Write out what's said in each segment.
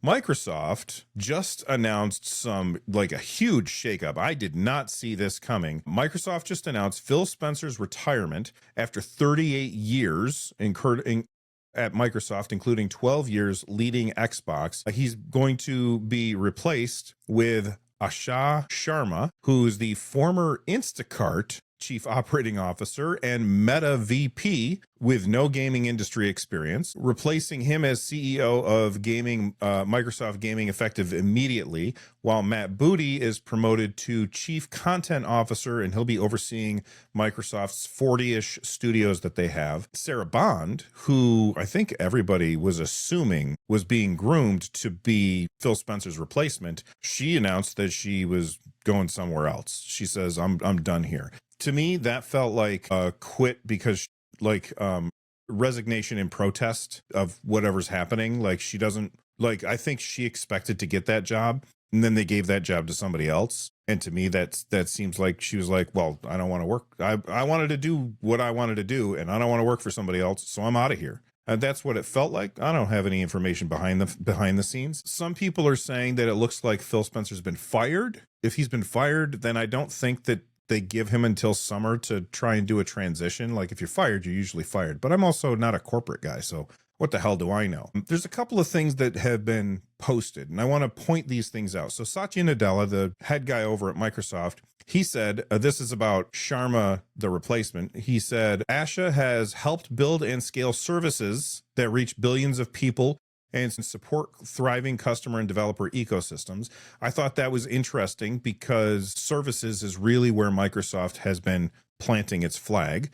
Microsoft just announced a huge shakeup. I did not see this coming. Microsoft just announced Phil Spencer's retirement after 38 years at Microsoft, including 12 years leading Xbox. He's going to be replaced with Asha Sharma, who's the former Instacart chief operating officer and Meta VP with no gaming industry experience, replacing him as CEO of Microsoft Gaming effective immediately, while Matt Booty is promoted to chief content officer, and he'll be overseeing Microsoft's 40-ish studios that they have. Sarah Bond, who I think everybody was assuming was being groomed to be Phil Spencer's replacement, she announced that she was going somewhere else. She says, I'm done here. To me, that felt like a quit because resignation in protest of whatever's happening. Like she doesn't I think she expected to get that job and then they gave that job to somebody else. And to me, that seems like she was like, well, I don't want to work. I wanted to do what I wanted to do and I don't want to work for somebody else. So I'm out of here. And that's what it felt like. I don't have any information behind the scenes. Some people are saying that it looks like Phil Spencer's been fired. If he's been fired, then I don't think that they give him until summer to try and do a transition. Like if you're fired, you're usually fired. But I'm also not a corporate guy, so what the hell do I know? There's a couple of things that have been posted, and I want to point these things out. So Satya Nadella, the head guy over at Microsoft, he said, this is about Sharma, the replacement. He said, Asha has helped build and scale services that reach billions of people and support thriving customer and developer ecosystems. I thought that was interesting because services is really where Microsoft has been planting its flag.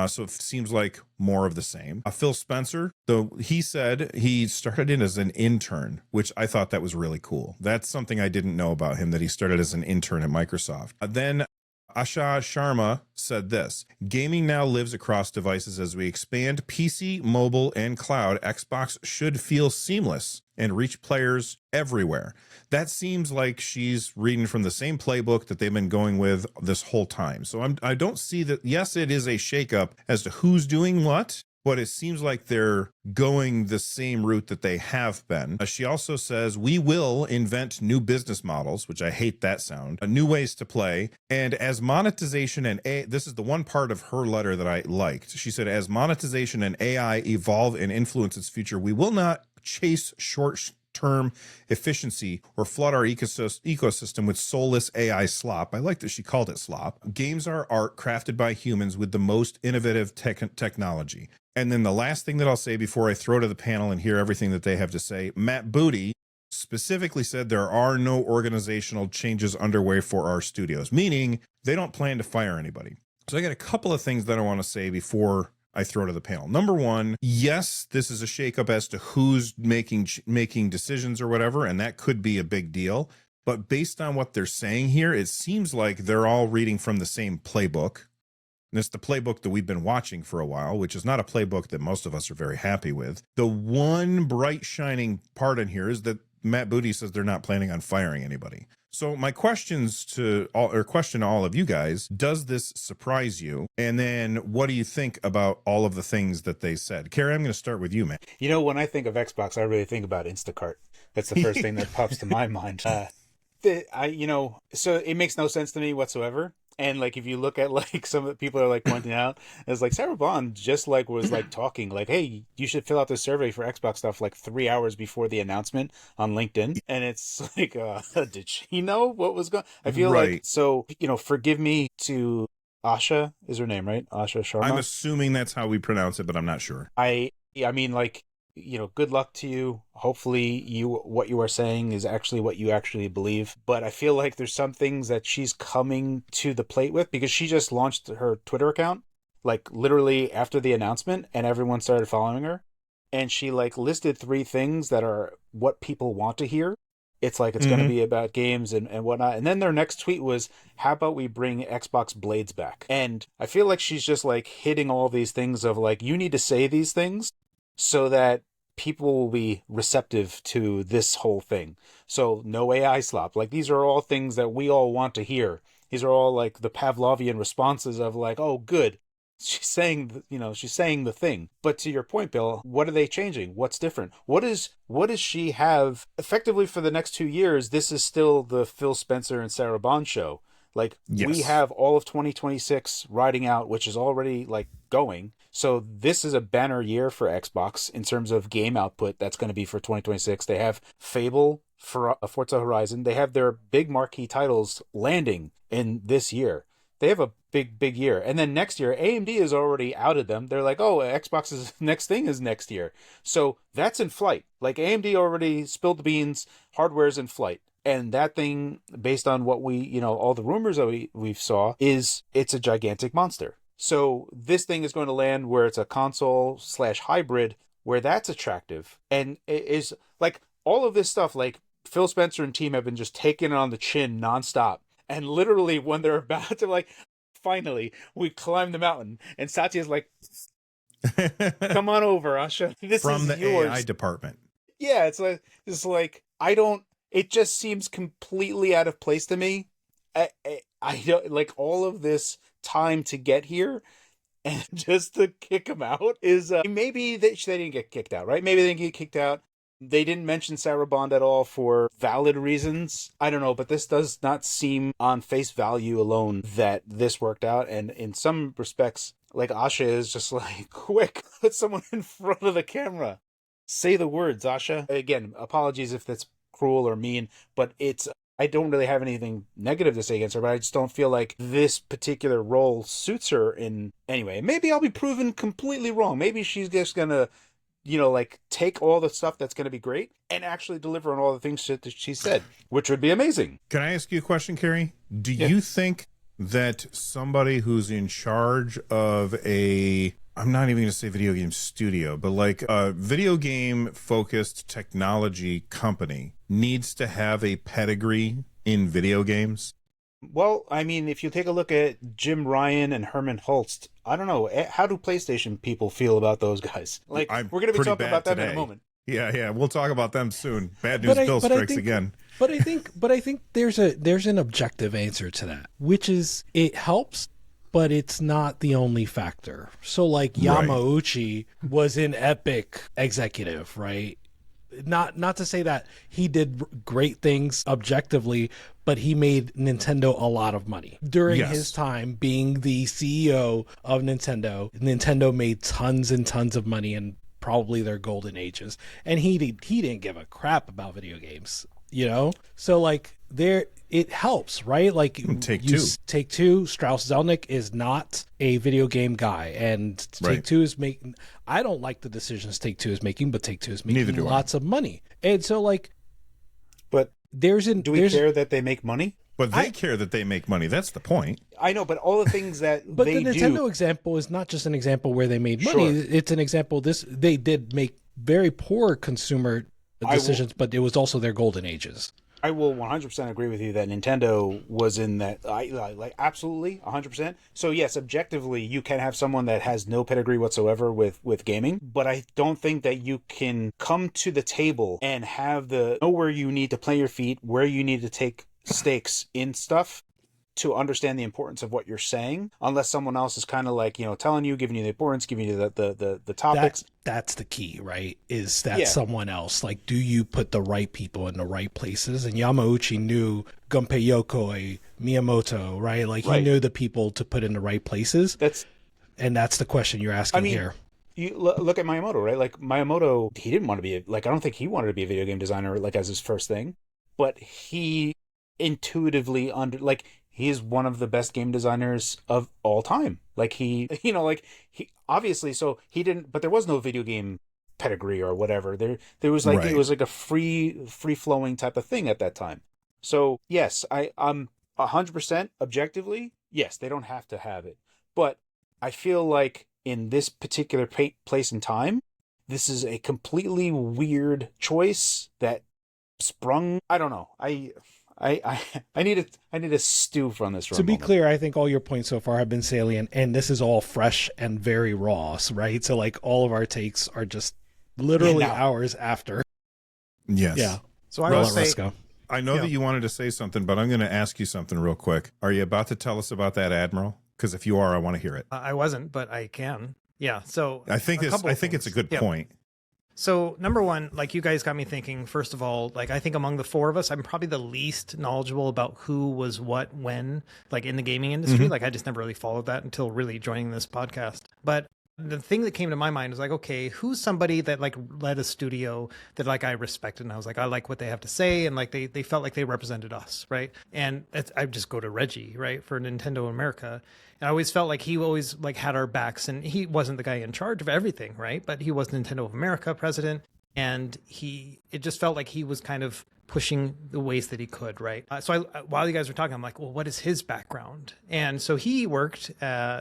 So it seems like more of the same. Phil Spencer, though, he said he started in as an intern, which I thought that was really cool. That's something I didn't know about him, that he started as an intern at Microsoft. Then Asha Sharma said this: gaming now lives across devices. As we expand PC, mobile, and cloud, Xbox should feel seamless and reach players everywhere. That seems like she's reading from the same playbook that they've been going with this whole time. So I don't see that. Yes, it is a shakeup as to who's doing what, but it seems like they're going the same route that they have been. She also says, we will invent new business models, which I hate that sound, new ways to play. And as monetization and this is the one part of her letter that I liked. She said, as monetization and AI evolve and influence its future, we will not chase short-term efficiency or flood our ecosystem with soulless AI slop. I like that she called it slop. Games are art crafted by humans with the most innovative technology. And then the last thing that I'll say before I throw to the panel and hear everything that they have to say, Matt Booty specifically said there are no organizational changes underway for our studios, meaning they don't plan to fire anybody. So I got a couple of things that I want to say before I throw to the panel. Number one, yes, this is a shakeup as to who's making decisions or whatever, and that could be a big deal. But based on what they're saying here, it seems like they're all reading from the same playbook. And it's the playbook that we've been watching for a while, which is not a playbook that most of us are very happy with. The one bright shining part in here is that Matt Booty says they're not planning on firing anybody. So my question to all of you guys, does this surprise you? And then what do you think about all of the things that they said? Carrie, I'm going to start with you, man. You know, when I think of Xbox, I really think about Instacart. That's the first thing that pops to my mind. So it makes no sense to me whatsoever. And like, if you look at like some of the people are like pointing out, it's like Sarah Bond just like was like talking like, hey, you should fill out this survey for Xbox stuff like 3 hours before the announcement on LinkedIn. And it's like, did she know what was going? I feel Right. like, so, forgive me to Asha is her name, right? Asha Sharma. I'm assuming that's how we pronounce it, but I'm not sure. I mean, like, good luck to you. Hopefully what you are saying is actually what you actually believe. But I feel like there's some things that she's coming to the plate with, because she just launched her Twitter account, like literally after the announcement, and everyone started following her. And she like listed 3 things that are what people want to hear. It's like, it's going to be about games and whatnot. And then their next tweet was, how about we bring Xbox Blades back? And I feel like she's just like hitting all these things of like, you need to say these things so that people will be receptive to this whole thing. So no AI slop. Like, these are all things that we all want to hear. These are all like the Pavlovian responses of like, oh, good. she's saying, she's saying the thing. But to your point, Bill, what are they changing? What's different? What does she have effectively for the next 2 years? This is still the Phil Spencer and Sarah Bond show. Like, we Yes. have all of 2026 riding out, which is already like going. So this is a banner year for Xbox in terms of game output. That's going to be for 2026. They have Fable, for Forza Horizon. They have their big marquee titles landing in this year. They have a big year. And then next year, AMD has already outed them. They're like, oh, Xbox's next thing is next year. So that's in flight. Like, AMD already spilled the beans. Hardware's in flight. And that thing, based on what all the rumors that we saw, is it's a gigantic monster. So this thing is going to land where it's a console/hybrid, where that's attractive. And it is like all of this stuff, like Phil Spencer and team have been just taking it on the chin nonstop. And literally when they're about to like, finally, we climb the mountain, and Satya's like, come on over, Asha. This From is the yours. AI department. Yeah, it's like I don't. It just seems completely out of place to me. I don't like all of this time to get here, and just to kick them out is maybe they didn't get kicked out, right? Maybe they didn't get kicked out. They didn't mention Sarah Bond at all for valid reasons. I don't know, but this does not seem on face value alone that this worked out. And in some respects, like, Asha is just like, quick, put someone in front of the camera. Say the words, Asha. Again, apologies if that's cruel or mean, but I don't really have anything negative to say against her, but I just don't feel like this particular role suits her in any way. Maybe I'll be proven completely wrong. Maybe she's just gonna, like, take all the stuff that's gonna be great and actually deliver on all the things that she said, which would be amazing. Can I ask you a question, Carrie? Do you think that somebody who's in charge of I'm not even going to say video game studio, but like a video game focused technology company needs to have a pedigree in video games? Well, I mean, if you take a look at Jim Ryan and Herman Hulst, I don't know, how do PlayStation people feel about those guys? Like, we're going to be talking about them in a moment. Yeah, we'll talk about them soon. Bad news, Bill strikes again. But I think there's an objective answer to that, which is it helps, but it's not the only factor. So like Yamauchi was an Epic executive, right? Not to say that he did great things objectively, but he made Nintendo a lot of money. During his time being the CEO of Nintendo, Nintendo made tons and tons of money in probably their golden ages. And he didn't give a crap about video games, So like it helps, right? Like Take-Two, Strauss Zelnick is not a video game guy, and Take-Two is making. I don't like the decisions Take-Two is making, but Take-Two is making lots of money, and so like. But do we care that they make money? But they care that they make money. That's the point. I know, but all the things that but the Nintendo example is not just an example where they made money. Sure. It's an example. They did make very poor consumer decisions, but it was also their golden ages. I will 100% agree with you that Nintendo was in that. I like absolutely 100%. So yes, objectively, you can have someone that has no pedigree whatsoever with gaming, but I don't think that you can come to the table and know where you need to plant your feet, where you need to take stakes in stuff to understand the importance of what you're saying, unless someone else is kind of like, telling you, giving you the importance, giving you the topics. That's the key, right? Is that someone else? Like, do you put the right people in the right places? And Yamauchi knew Gunpei Yokoi, Miyamoto, right? Like, he knew the people to put in the right places. That's the question you're asking here. You look at Miyamoto, right? Like, Miyamoto, he didn't want to be I don't think he wanted to be a video game designer, like, as his first thing, but he intuitively he is one of the best game designers of all time. Like, he obviously, so he didn't, but there was no video game pedigree or whatever. There was like, it was like a free flowing type of thing at that time. So yes, I'm 100% objectively, yes, they don't have to have it, but I feel like in this particular place and time, this is a completely weird choice that sprung. I don't know. I need to stew from this. To be clear, I think all your points so far have been salient, and this is all fresh and very raw, right? So like all of our takes are just literally hours after. Yes. Yeah. So I will say, I know that you wanted to say something, but I'm going to ask you something real quick. Are you about to tell us about that Admiral? Because if you are, I want to hear it. I wasn't, but I can. Yeah. So I think it's a good point. So number one, like you guys got me thinking, first of all, like I think among the four of us, I'm probably the least knowledgeable about who was what, when, like in the gaming industry. Like I just never really followed that until really joining this podcast. But the thing that came to my mind was like, okay, who's somebody that like led a studio that like I respected, and I was like, I like what they have to say, and like they felt like they represented us, right? And I just go to Reggie, right, for Nintendo America, and I always felt like he always like had our backs, and he wasn't the guy in charge of everything, right? But he was Nintendo of America president, and it just felt like he was kind of pushing the ways that he could, right? So while you guys were talking, I'm like, well, what is his background? And so he worked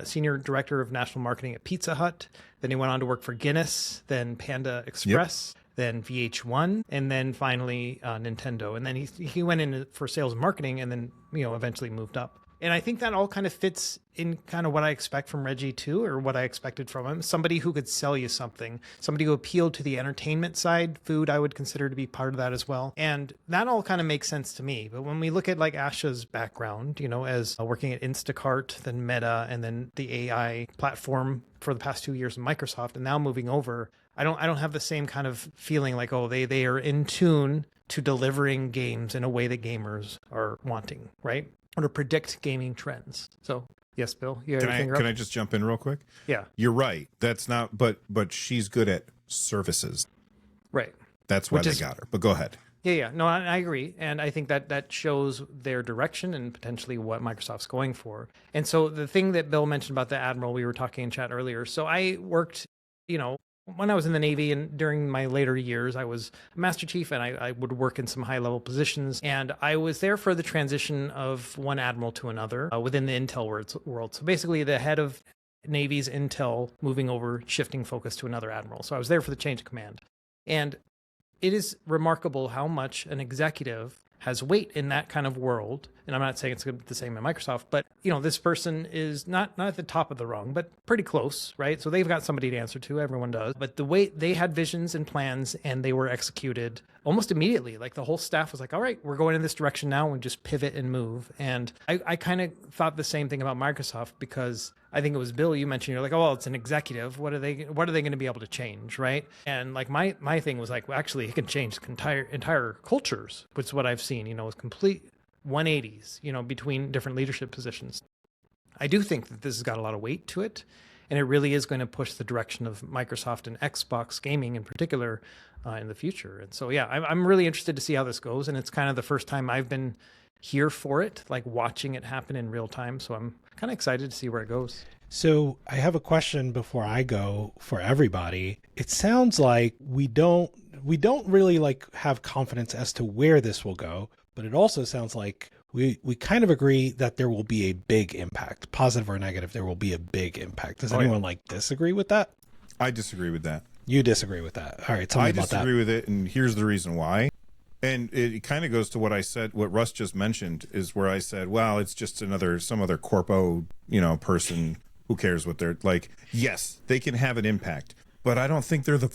senior director of national marketing at Pizza Hut. Then he went on to work for Guinness, then Panda Express, then VH1, and then finally Nintendo. And then he went in for sales and marketing, and then eventually moved up. And I think that all kind of fits in kind of what I expect from Reggie too, or what I expected from him. Somebody who could sell you something, somebody who appealed to the entertainment side. Food I would consider to be part of that as well. And that all kind of makes sense to me. But when we look at like Asha's background, as working at Instacart, then Meta, and then the AI platform for the past 2 years in Microsoft, and now moving over, I don't have the same kind of feeling like, oh, they are in tune to delivering games in a way that gamers are wanting, right? Or to predict gaming trends. So yes, Bill, you have your finger up? Can I just jump in real quick? Yeah. You're right. That's not, but she's good at services. Right. That's why they got her. But go ahead. Yeah. No, I agree. And I think that shows their direction and potentially what Microsoft's going for. And so the thing that Bill mentioned about the Admiral, we were talking in chat earlier. So I worked, when I was in the Navy and during my later years, I was a Master Chief, and I would work in some high-level positions. And I was there for the transition of one admiral to another within the intel world. So basically the head of Navy's intel moving over, shifting focus to another admiral. So I was there for the change of command. And it is remarkable how much an executive has weight in that kind of world. And I'm not saying it's the same at Microsoft, but this person is not at the top of the rung, but pretty close, right? So they've got somebody to answer to, everyone does. But the way they had visions and plans, and they were executed almost immediately. Like the whole staff was like, all right, we're going in this direction now, and just pivot and move. And I kind of thought the same thing about Microsoft, because I think it was Bill, you mentioned, you're like, oh, well, it's an executive. What are they going to be able to change, right? And like my thing was like, well, actually, he can change entire cultures, which is what I've seen, is complete 180s, between different leadership positions. I do think that this has got a lot of weight to it, and it really is going to push the direction of Microsoft and Xbox gaming in particular in the future. And so, yeah, I'm really interested to see how this goes, and it's kind of the first time I've been here for it, like watching it happen in real time. So I'm kind of excited to see where it goes. So I have a question before I go for everybody. It sounds like we don't really like have confidence as to where this will go, but it also sounds like we kind of agree that there will be a big impact, positive or negative. There will be a big impact. Does anyone like disagree with that? I disagree with that. You disagree with that. All right, tell me about that. I disagree with it, and here's the reason why. And it kind of goes to what I said, what Russ just mentioned, is where I said, well, it's just some other corpo, person. Who cares what they're like? Yes, they can have an impact, but I don't think they're the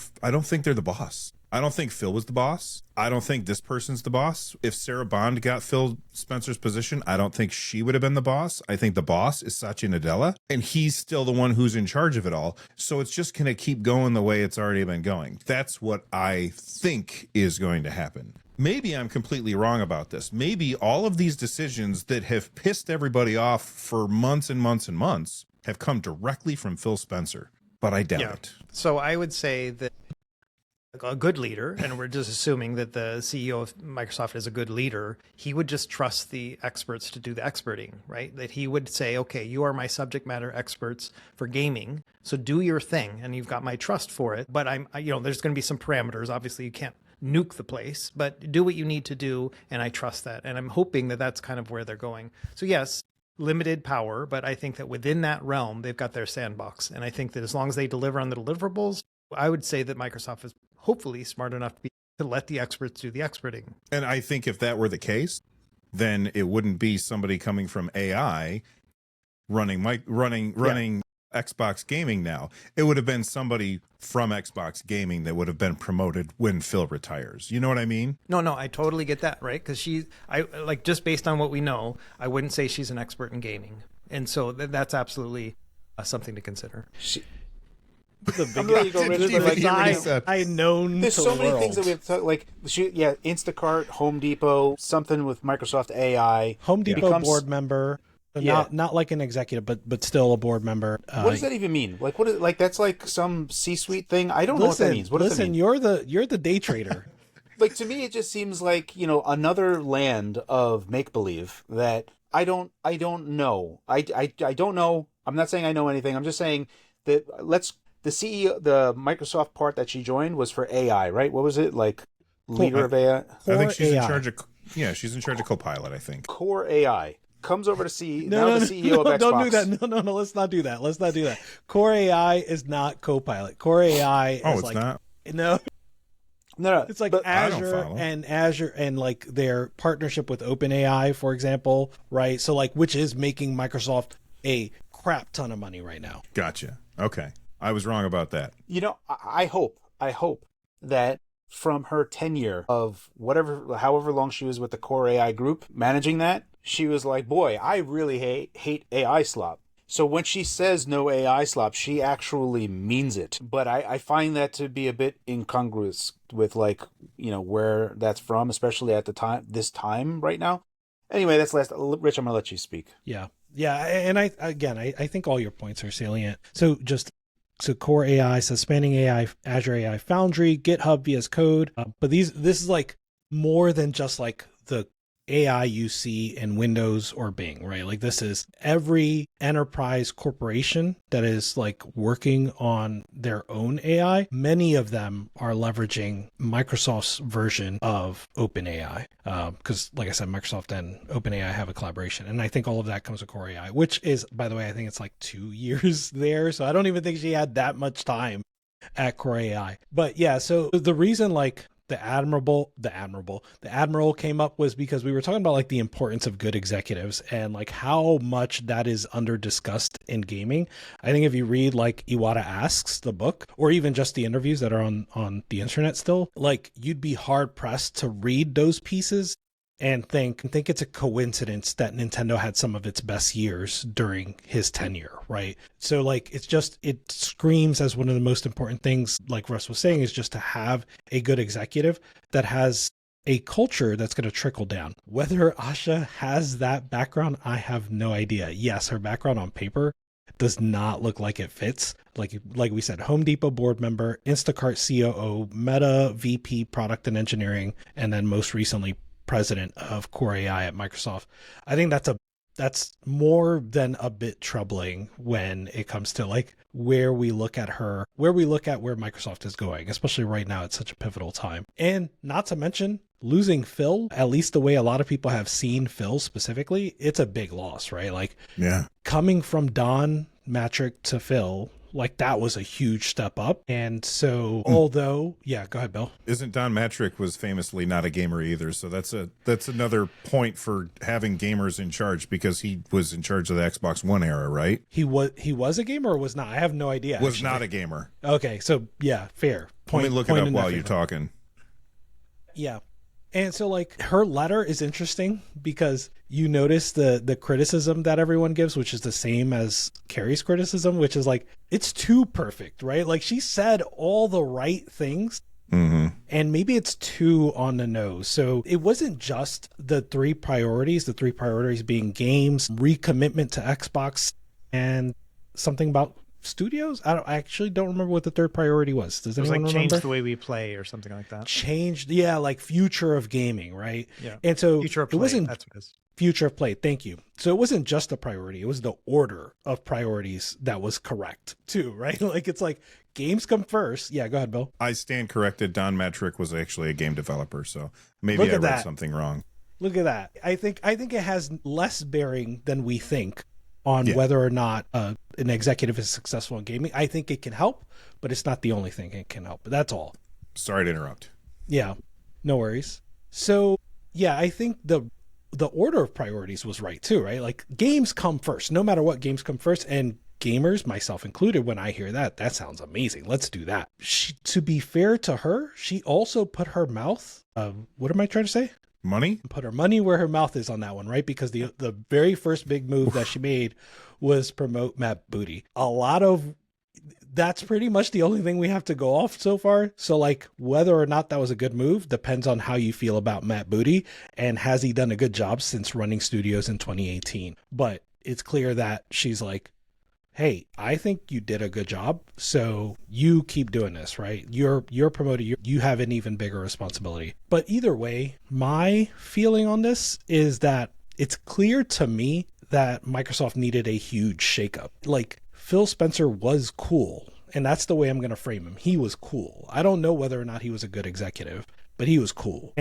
boss. I don't think Phil was the boss. I don't think this person's the boss. If Sarah Bond got Phil Spencer's position, I don't think she would have been the boss. I think the boss is Satya Nadella, and he's still the one who's in charge of it all. So it's just going to keep going the way it's already been going. That's what I think is going to happen. Maybe I'm completely wrong about this. Maybe all of these decisions that have pissed everybody off for months and months and months have come directly from Phil Spencer, but I doubt it. So I would say that a good leader, and we're just assuming that the CEO of Microsoft is a good leader, he would just trust the experts to do the experting, right? That he would say, okay, you are my subject matter experts for gaming, so do your thing, and you've got my trust for it. But there's going to be some parameters. Obviously, you can't nuke the place, but do what you need to do, and I trust that. And I'm hoping that that's kind of where they're going. So yes, limited power, but I think that within that realm, they've got their sandbox. And I think that as long as they deliver on the deliverables, I would say that Microsoft is hopefully smart enough to let the experts do the experting. And I think if that were the case, then it wouldn't be somebody coming from AI running Xbox Gaming now. It would have been somebody from Xbox Gaming that would have been promoted when Phil retires. You know what I mean? No, I totally get that, right? Because just based on what we know, I wouldn't say she's an expert in gaming. And so that's absolutely something to consider. I'm letting you go, Rich, but, like, I known there's to so the many world. things that we have to talk, like, Instacart, Home Depot, something with Microsoft AI. Home Depot board member, not like an executive, but still a board member. What does that even mean? Like, what is, like, that's like some C-suite thing? I don't know what that means. What does that mean? You're the day trader. Like, to me, it just seems like, another land of make-believe that I don't know. I don't know. I'm not saying I know anything. I'm just saying that the CEO, the Microsoft part that she joined was for AI, right? What was it? Like, leader of AI? I think she's AI. in charge of, she's in charge of Copilot, I think. Core AI comes over to see the CEO of Xbox. Don't do that. No, let's not do that. Core AI is not Copilot. Core AI is not? No. No, it's like Azure and like their partnership with OpenAI, for example, right? So like, which is making Microsoft a crap ton of money right now. Gotcha. Okay. I was wrong about that. I hope that from her tenure of however long she was with the Core AI group managing that, she was like, boy, I really hate AI slop. So when she says no AI slop, she actually means it. But I find that to be a bit incongruous with, like, where that's from, especially at this time right now. Anyway, that's last. Rich, I'm going to let you speak. Yeah. And I think all your points are salient. So Core AI says spanning AI, Azure AI Foundry, GitHub VS Code. But this is like more than just like the AI you see in Windows or Bing, right? Like, this is every enterprise corporation that is like working on their own AI. Many of them are leveraging Microsoft's version of OpenAI. Because like I said, Microsoft and OpenAI have a collaboration. And I think all of that comes with Core AI, which is, by the way, I think it's like 2 years there. So I don't even think she had that much time at Core AI. But yeah, so the reason like the admiral came up was because we were talking about like the importance of good executives and like how much that is under discussed in gaming. I think if you read like Iwata Asks, the book, or even just the interviews that are on the internet still, like you'd be hard pressed to read those pieces and think it's a coincidence that Nintendo had some of its best years during his tenure, right? So like it screams as one of the most important things, like Russ was saying, is just to have a good executive that has a culture that's going to trickle down. Whether Asha has that background, I have no idea. Yes, her background on paper does not look like it fits. Like we said, Home Depot board member, Instacart COO, Meta VP product and engineering, and then most recently president of Core AI at Microsoft. I think that's more than a bit troubling when it comes to like where we look at where Microsoft is going, especially right now at such a pivotal time. And not to mention losing Phil, at least the way a lot of people have seen Phil specifically, it's a big loss, right? Like, yeah, coming from Don Matrick to Phil, like that was a huge step up. And so although, yeah, go ahead, Bill. Isn't Don Matrick was famously not a gamer either. So that's another point for having gamers in charge, because he was in charge of the Xbox One era, right? He was a gamer or was not? I have no idea. Was not a gamer. Okay. So yeah, fair. Let me look it up while you're talking. Yeah. And so like her letter is interesting because you notice the criticism that everyone gives, which is the same as Carrie's criticism, which is like, it's too perfect, right? Like she said all the right things, and maybe it's too on the nose. So it wasn't just the three priorities being games, recommitment to Xbox, and something about studios. I actually don't remember what the third priority was. Does anyone remember? Change the way we play or something like that. Changed, yeah, like future of gaming, right? Yeah. And so future of play, it wasn't that's what it is. Future of play. Thank you. So it wasn't just a priority. It was the order of priorities that was correct too, right? Like it's like games come first. Yeah, go ahead, Bill. I stand corrected. Don Matrick was actually a game developer, so maybe I read something wrong. Look at that. I think it has less bearing than we think on whether or not an executive is successful in gaming. I think it can help, but it's not the only thing it can help. But that's all. Sorry to interrupt. Yeah, no worries. So yeah, I think the order of priorities was right too, right? Like games come first, no matter what, games come first. And gamers, myself included, when I hear that sounds amazing. Let's do that. To be fair to her, she also put her mouth, what am I trying to say? Money? Put her money where her mouth is on that one, right? Because the very first big move that she made was promote Matt Booty. That's pretty much the only thing we have to go off so far. So like whether or not that was a good move depends on how you feel about Matt Booty and has he done a good job since running studios in 2018. But it's clear that she's like, hey, I think you did a good job. So you keep doing this, right? You're promoted. You have an even bigger responsibility. But either way, my feeling on this is that it's clear to me that Microsoft needed a huge shakeup. Like Phil Spencer was cool. And that's the way I'm going to frame him. He was cool. I don't know whether or not he was a good executive, but he was cool.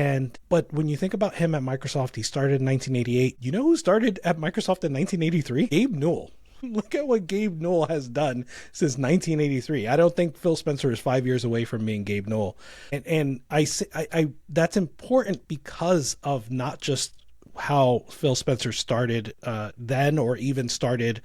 But when you think about him at Microsoft, he started in 1988. You know who started at Microsoft in 1983? Gabe Newell. Look at what Gabe Newell has done since 1983. I don't think Phil Spencer is 5 years away from being Gabe Newell. And I that's important because of not just how Phil Spencer started then or even started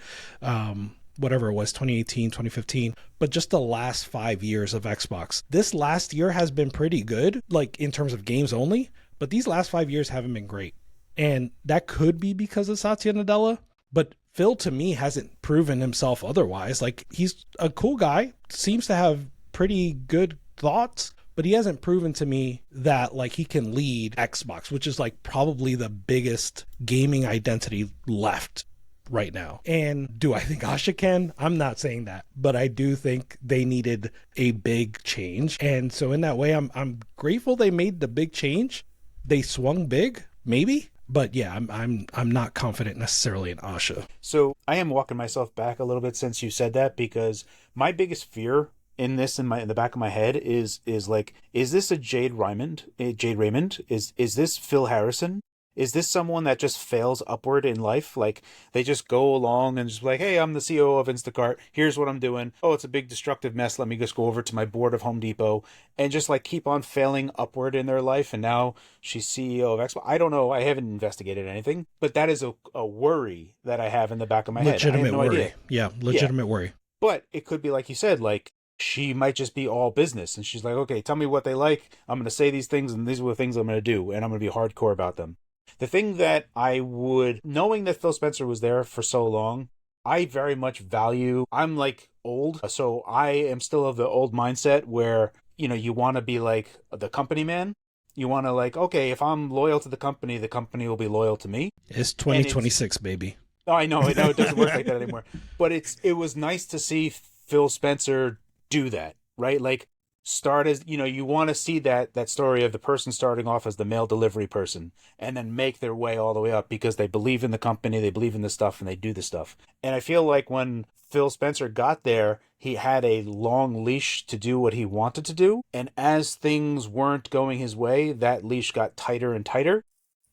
whatever it was, 2018, 2015, but just the last 5 years of Xbox. This last year has been pretty good, like in terms of games only, but these last 5 years haven't been great. And that could be because of Satya Nadella, but Phil to me hasn't proven himself otherwise. Like he's a cool guy, seems to have pretty good thoughts, but he hasn't proven to me that like he can lead Xbox, which is like probably the biggest gaming identity left right now. And do I think Asha can? I'm not saying that, but I do think they needed a big change. And so in that way, I'm grateful they made the big change. They swung big, maybe. But yeah, I'm not confident necessarily in Asha. So I am walking myself back a little bit since you said that, because my biggest fear in this in the back of my head is like, is this a Jade Raymond? Is this Phil Harrison? Is this someone that just fails upward in life? Like they just go along and just like, hey, I'm the CEO of Instacart. Here's what I'm doing. Oh, it's a big destructive mess. Let me just go over to my board of Home Depot and just like keep on failing upward in their life. And now she's CEO of Xbox. I don't know. I haven't investigated anything, but that is a worry that I have in the back of my head. Legitimate worry. Idea. Yeah, legitimate worry. But it could be like you said, like she might just be all business. And she's like, okay, tell me what they like. I'm going to say these things and these are the things I'm going to do. And I'm going to be hardcore about them. The thing that I would, knowing that Phil Spencer was there for so long, I very much value, I'm like old, so I am still of the old mindset where, you know, you want to be like the company man. You want to like, okay, if I'm loyal to the company will be loyal to me. It's 2026, baby. Oh, I know, it doesn't work like that anymore. But it was nice to see Phil Spencer do that, right? Like, start as, you know, you want to see that story of the person starting off as the mail delivery person and then make their way all the way up because they believe in the company, they believe in the stuff, and they do the stuff. And I feel like when Phil Spencer got there, he had a long leash to do what he wanted to do. And as things weren't going his way, that leash got tighter and tighter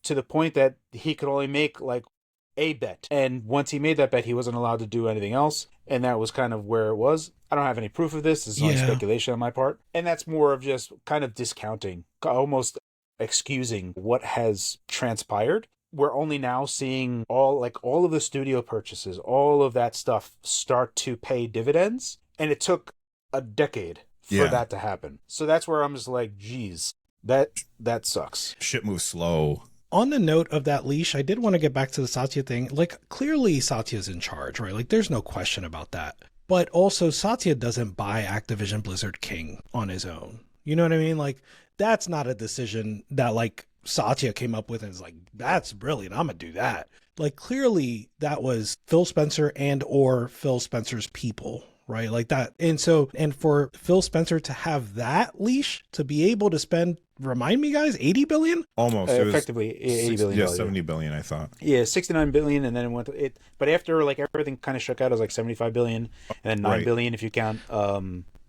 to the point that he could only make like a bet. And once he made that bet, he wasn't allowed to do anything else. And that was kind of where it was. I don't have any proof of this. This is only speculation on my part. And that's more of just kind of discounting, almost excusing what has transpired. We're only now seeing all of the studio purchases, all of that stuff start to pay dividends. And it took a decade for that to happen. So that's where I'm just like, geez, that sucks. Shit moves slow. On the note of that leash, I did want to get back to the Satya thing. Like, clearly Satya's in charge, right? Like, there's no question about that. But also, Satya doesn't buy Activision Blizzard King on his own. You know what I mean? Like, that's not a decision that, like, Satya came up with and is like, that's brilliant, I'm going to do that. Like, clearly that was Phil Spencer and or Phil Spencer's people, right? Like that. And for Phil Spencer to have that leash, to be able to spend, remind me guys, 80 billion? Almost. Effectively 80 billion. Yeah, 70 billion, I thought. Yeah, 69 billion, and then it went to it. But after like everything kind of shook out, it was like 75 billion, and then 9 billion if you count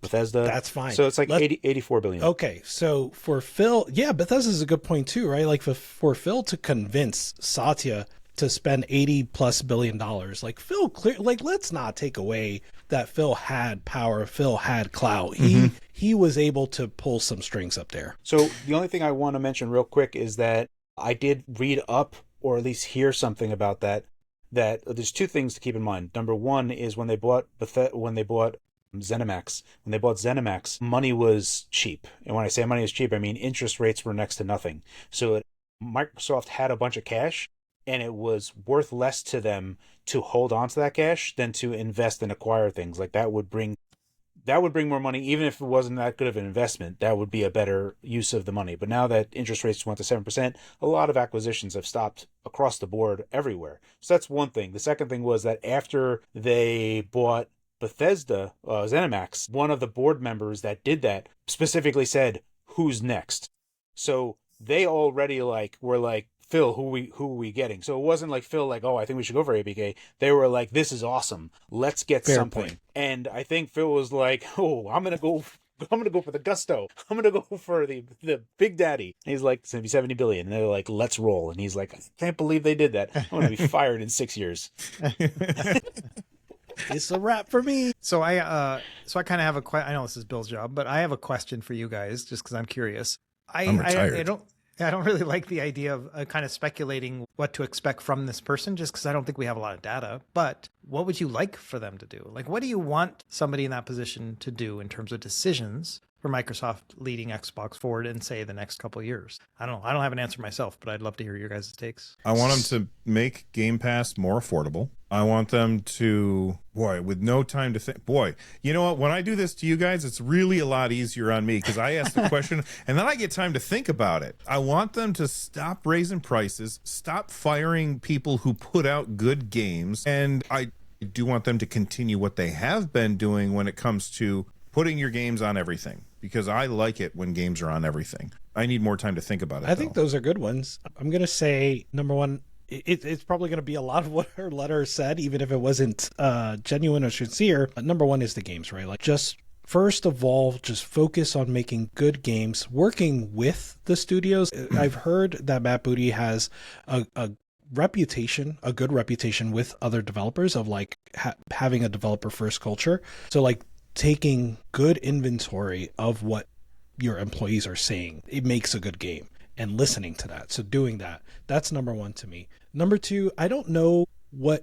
Bethesda. That's fine. So it's like 84 billion. Okay, so for Phil, yeah, Bethesda's a good point too, right? Like for Phil to convince Satya to spend $80+ billion, like Phil, like let's not take away that Phil had power, Phil had clout. He was able to pull some strings up there. So the only thing I want to mention real quick is that I did read up, or at least hear something about that there's two things to keep in mind. Number one is when they bought ZeniMax, money was cheap. And when I say money was cheap, I mean interest rates were next to nothing. So Microsoft had a bunch of cash and it was worth less to them to hold on to that cash than to invest and acquire things. Like that would bring more money, even if it wasn't that good of an investment. That would be a better use of the money. But now that interest rates went to 7%, a lot of acquisitions have stopped across the board everywhere. So that's one thing. The second thing was that after they bought Bethesda, ZeniMax, one of the board members that did that specifically said, "Who's next?" So they already were like, "Phil, who are we getting?" So it wasn't like Phil like, "Oh, I think we should go for ABK." They were like, "This is awesome. Let's get Fair something." point. And I think Phil was like, "Oh, I'm gonna go for the gusto. I'm gonna go for the big daddy." And he's like, "It's gonna be 70 billion." And they're like, "Let's roll." And he's like, "I can't believe they did that. I'm gonna be fired in 6 years." It's a wrap for me. So I kind of have I know this is Bill's job, but I have a question for you guys, just because I'm curious. I'm retired. I don't really like the idea of kind of speculating what to expect from this person, just because I don't think we have a lot of data. But what would you like for them to do? Like, what do you want somebody in that position to do in terms of decisions for Microsoft leading Xbox forward in, say, the next couple of years? I don't know. I don't have an answer myself, but I'd love to hear your guys' takes. I want them to make Game Pass more affordable. I want them to, with no time to think. You know what? When I do this to you guys, it's really a lot easier on me because I ask the question and then I get time to think about it. I want them to stop raising prices, stop firing people who put out good games, and I do want them to continue what they have been doing when it comes to putting your games on everything, because I like it when games are on everything. I need more time to think about it. I think those are good ones. I'm going to say, number one, it's probably going to be a lot of what her letter said, even if it wasn't genuine or sincere. Number one is the games, right? Like, just first of all, just focus on making good games, working with the studios. I've heard that Matt Booty has a good reputation with other developers of like having a developer first culture. So like taking good inventory of what your employees are saying, it makes a good game, and listening to that. So doing that's number one to me. Number two, I don't know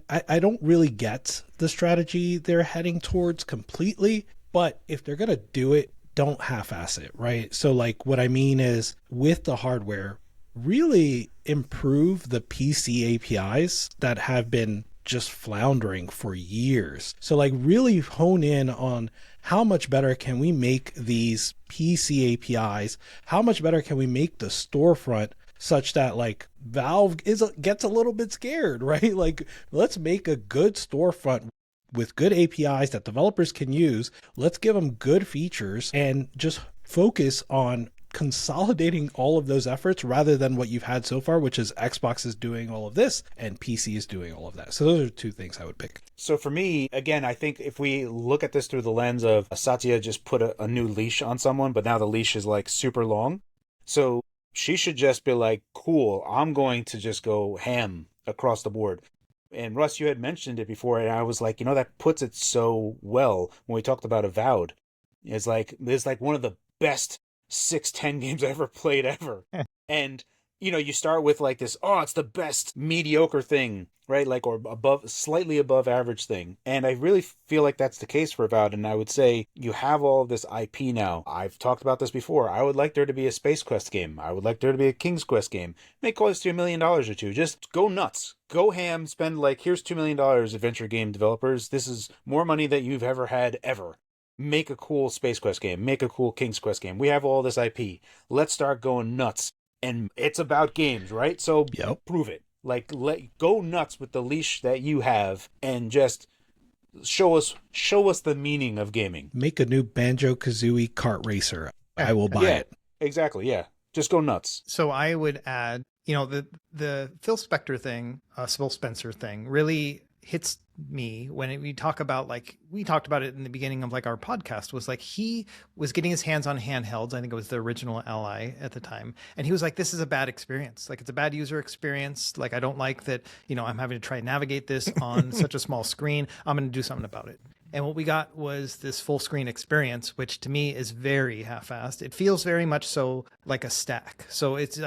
I don't really get the strategy they're heading towards completely, but if they're going to do it, don't half-ass it, right? So like what I mean is with the hardware, really improve the PC APIs that have been just floundering for years. So like really hone in on how much better can we make these PC APIs? How much better can we make the storefront such that like Valve gets a little bit scared, right? Like, let's make a good storefront with good APIs that developers can use. Let's give them good features and just focus on consolidating all of those efforts rather than what you've had so far, which is Xbox is doing all of this and PC is doing all of that. So those are two things I would pick. So for me, again, I think if we look at this through the lens of Satya just put a new leash on someone, but now the leash is like super long. So she should just be like, cool, I'm going to just go ham across the board. And Russ, you had mentioned it before, and I was like, that puts it so well when we talked about Avowed. It's like one of the best 6-10 games I ever played ever. And you start with like this, it's the best mediocre thing, right? Like, or slightly above average thing. And I really feel like that's the case for Avowed. And I would say you have all of this IP now. I've talked about this before. I would like there to be a Space Quest game. I would like there to be a King's Quest game. May cost you $1 million or two. Just go nuts. Go ham. Spend here's $2 million, adventure game developers. This is more money than you've ever had ever. Make a cool Space Quest game. Make a cool King's Quest game. We have all this IP. Let's start going nuts. And it's about games, right? So Prove it. Go nuts with the leash that you have and just show us the meaning of gaming. Make a new Banjo-Kazooie kart racer. I will buy it. Exactly. Yeah. Just go nuts. So I would add, the Phil Spector thing, Phil Spencer thing really hits me when we talk about we talked about it in the beginning of our podcast, was he was getting his hands on handhelds. I think it was the original Ally at the time. And he was like, this is a bad experience. It's a bad user experience. I don't like that, I'm having to try and navigate this on such a small screen. I'm going to do something about it. And what we got was this full screen experience, which to me is very half-assed. It feels very much so like a stack. So it's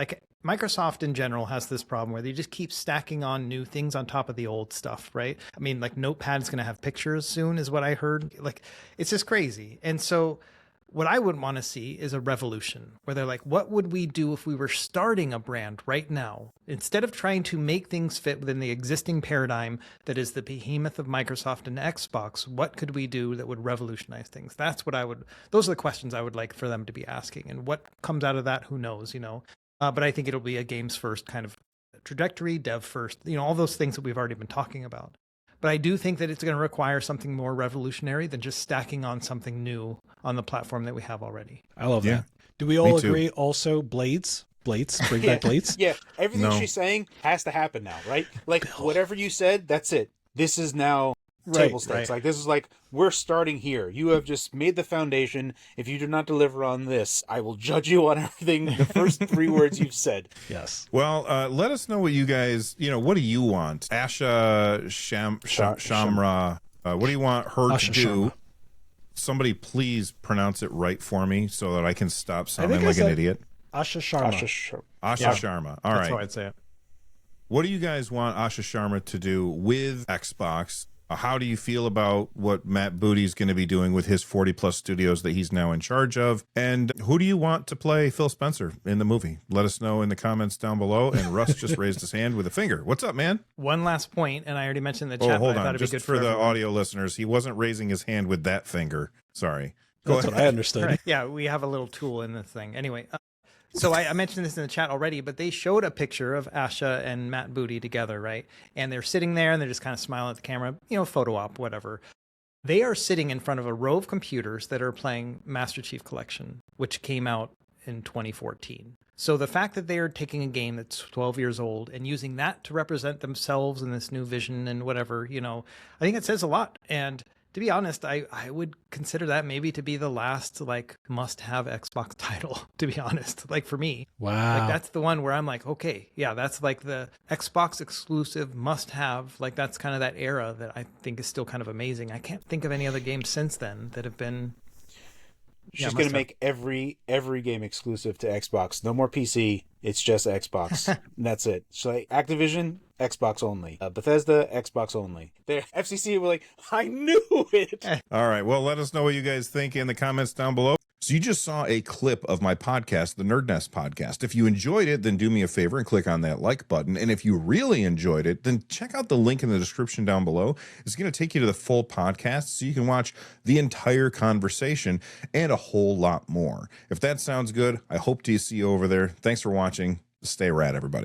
Microsoft in general has this problem where they just keep stacking on new things on top of the old stuff, right? I mean, Notepad's going to have pictures soon is what I heard. It's just crazy. And so What I would want to see is a revolution where they're like, what would we do if we were starting a brand right now? Instead of trying to make things fit within the existing paradigm that is the behemoth of Microsoft and Xbox, what could we do that would revolutionize things? Those are the questions I would like for them to be asking. And what comes out of that, who knows, but I think it'll be a games first kind of trajectory, dev first, all those things that we've already been talking about. But I do think that it's going to require something more revolutionary than just stacking on something new on the platform that we have already. I love that. Do we all agree also Blades, bring back Blades? Yeah, everything she's saying has to happen now, right? Like, whatever you said, that's it. This is now table stakes. Like, this is like, we're starting here. You have just made the foundation. If you do not deliver on this, I will judge you on everything, the first 3 words you've said. Yes. Well, let us know what you guys, what do you want? Asha Shamra, what do you want her Asha to do? Sharma. Somebody please pronounce it right for me so that I can stop sounding like an idiot. Asha Sharma. Asha Sharma. All right. That's how I'd say it. What do you guys want Asha Sharma to do with Xbox? How do you feel about what Matt Booty's going to be doing with his 40-plus studios that he's now in charge of? And who do you want to play Phil Spencer in the movie? Let us know in the comments down below. And Russ just raised his hand with a finger. What's up, man? One last point, and I already mentioned in the chat. Hold but I thought on. it'd be Just good for the everyone. audio listeners, he wasn't raising his hand with that finger. Sorry. That's what I understood. Right. Yeah, we have a little tool in this thing. Anyway, so I mentioned this in the chat already, but they showed a picture of Asha and Matt Booty together, right? And they're sitting there and they're just kind of smiling at the camera, photo op, whatever. They are sitting in front of a row of computers that are playing Master Chief Collection, which came out in 2014. So the fact that they are taking a game that's 12 years old and using that to represent themselves in this new vision and whatever, I think it says a lot. And to be honest, I would consider that maybe to be the last must-have Xbox title, to be honest, for me. Wow. That's the one where I'm like, okay, yeah, that's the Xbox exclusive must-have. That's kind of that era that I think is still kind of amazing. I can't think of any other games since then that have been... She's going to make every game exclusive to Xbox. No more PC. It's just Xbox. And that's it. So Activision, Xbox only. Bethesda, Xbox only. The FCC were like, I knew it. All right. Well, let us know what you guys think in the comments down below. So you just saw a clip of my podcast, the Nerd Nest podcast. If you enjoyed it, then do me a favor and click on that like button. And if you really enjoyed it, then check out the link in the description down below. It's going to take you to the full podcast so you can watch the entire conversation and a whole lot more. If that sounds good, I hope to see you over there. Thanks for watching. Stay rad, everybody.